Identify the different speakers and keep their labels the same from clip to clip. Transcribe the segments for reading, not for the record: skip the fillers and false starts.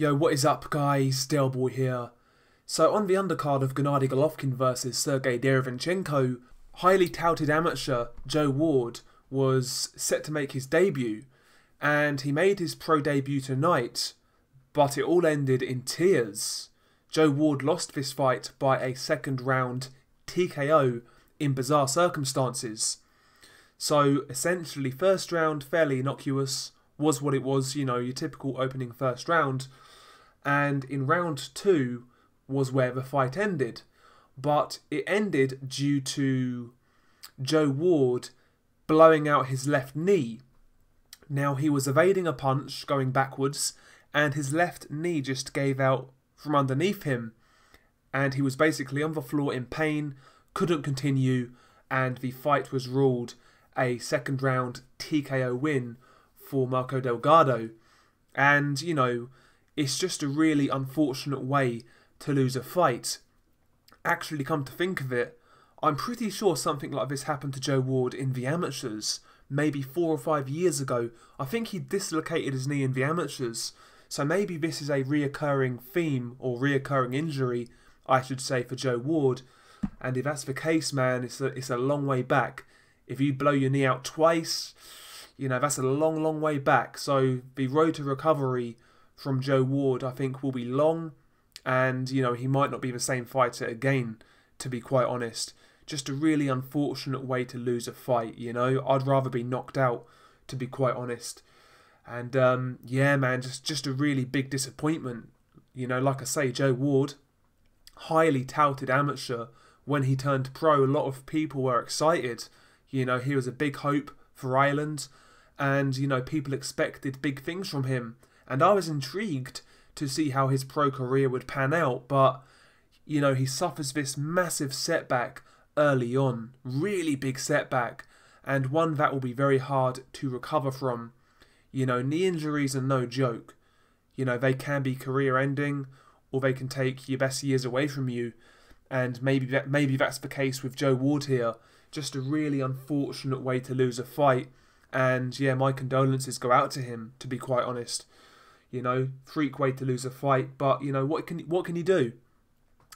Speaker 1: Yo, what is up guys, Delgado here. So on the undercard of Gennady Golovkin vs Sergey Derevinchenko, highly touted amateur Joe Ward was set to make his debut, and he made his pro debut tonight, but it all ended in tears. Joe Ward lost this fight by a second round TKO in bizarre circumstances. So essentially first round fairly innocuous, was what it was, you know, your typical opening first round. And in round 2 was where the fight ended. But it ended due to Joe Ward blowing out his left knee. Now he was evading a punch going backwards, and his left knee just gave out from underneath him. And he was basically on the floor in pain, couldn't continue, and the fight was ruled a second round TKO win for Marco Delgado. And, you know, it's just a really unfortunate way to lose a fight. Actually, come to think of it, I'm pretty sure something like this happened to Joe Ward in the amateurs, maybe 4 or 5 years ago. I think he dislocated his knee in the amateurs, so maybe this is a reoccurring theme, or reoccurring injury, I should say, for Joe Ward. And if that's the case, man, it's a long way back. If you blow your knee out twice, you know, that's a long way back. So the road to recovery from Joe Ward, I think, will be long, and, you know, he might not be the same fighter again, to be quite honest. Just a really unfortunate way to lose a fight, you know. I'd rather be knocked out, to be quite honest. And, yeah, man, just a really big disappointment. You know, like I say, Joe Ward, highly touted amateur. When he turned pro, a lot of people were excited. You know, he was a big hope for Ireland, and, you know, people expected big things from him. And I was intrigued to see how his pro career would pan out, but, you know, he suffers this massive setback early on. Really big setback, and one that will be very hard to recover from. You know, knee injuries are no joke. You know, they can be career-ending, or they can take your best years away from you. And maybe that's the case with Joe Ward here. Just a really unfortunate way to lose a fight. And yeah, my condolences go out to him, to be quite honest. You know, freak way to lose a fight, but, you know, what can you do?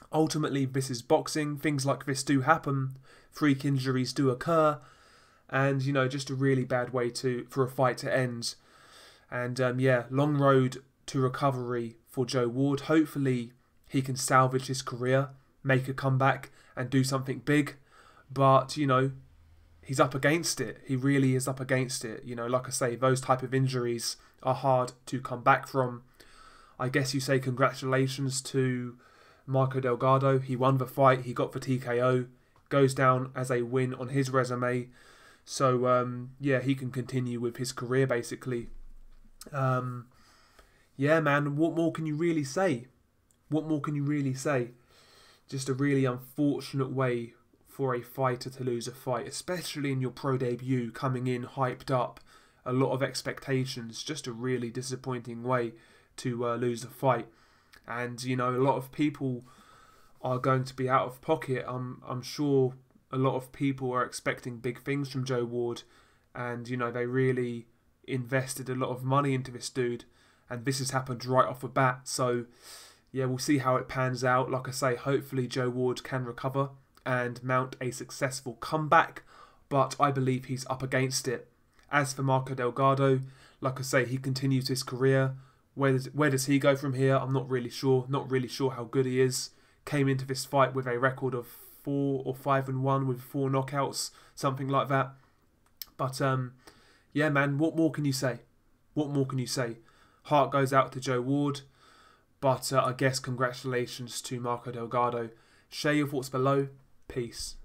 Speaker 1: Ultimately, this is boxing. Things like this do happen. Freak injuries do occur, and, you know, just a really bad way for a fight to end. And yeah, long road to recovery for Joe Ward. Hopefully, he can salvage his career, make a comeback, and do something big. But, you know, he's up against it. He really is up against it. You know, like I say, those type of injuries are hard to come back from. I guess you say congratulations to Marco Delgado. He won the fight. He got the TKO. Goes down as a win on his resume. So, yeah, he can continue with his career, basically. Yeah, man, what more can you really say? What more can you really say? Just a really unfortunate way for a fighter to lose a fight, especially in your pro debut, coming in hyped up, a lot of expectations. Just a really disappointing way to lose a fight. And, you know, a lot of people are going to be out of pocket. I'm sure a lot of people are expecting big things from Joe Ward, and, you know, they really invested a lot of money into this dude, and this has happened right off the bat. So yeah, we'll see how it pans out. Like I say, hopefully Joe Ward can recover and mount a successful comeback, but I believe he's up against it. As for Marco Delgado, like I say, he continues his career. Where does he go from here? I'm not really sure. Not really sure how good he is. Came into this fight with a record of 4 or 5-1 with 4 knockouts, something like that. But yeah, man, what more can you say? What more can you say? Heart goes out to Joe Ward, but I guess congratulations to Marco Delgado. Share your thoughts below. Peace.